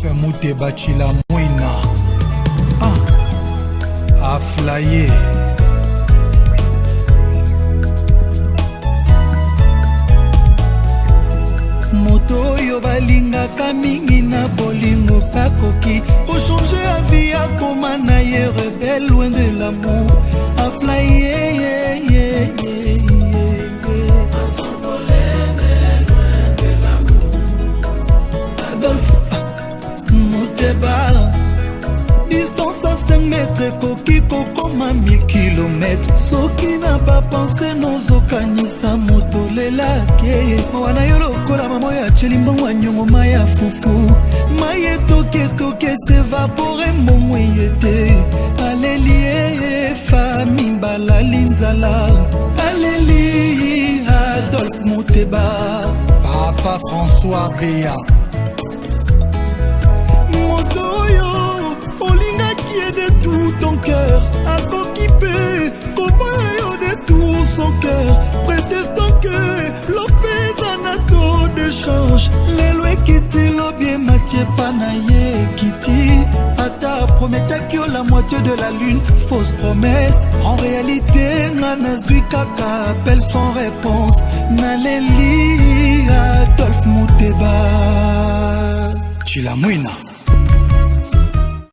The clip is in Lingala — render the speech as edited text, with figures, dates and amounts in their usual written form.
Adolphe Muteba Chilamwina Aflaye moto oyo balingaka mingi na bolingo kakoki changer la vie akoma na ye rebelle loin de l'amour Aflaye Adolphe Muteba distance à 5 mètres koki kokoma 1000 km soki na bapense nozokanisa moto lelake wana yo lokola mamo ya cheli mbongo ya nyongo mai ya fufu mai etoketoke s'evapore mbongo eyete alelie fami balali nzala aleli Adolphe Muteba Papa François Béa de tout ton cœur, à t'occuper, comment de tout son cœur, prétestant que l'opé anato de change, les lois qui t'y l'obie Mathieu Panaye Kitty, Ata promettait que la moitié de la lune, fausse promesse, en réalité, Nanazui Kaka appelle sans réponse, Naleli Adolphe Muteba Chilamwina.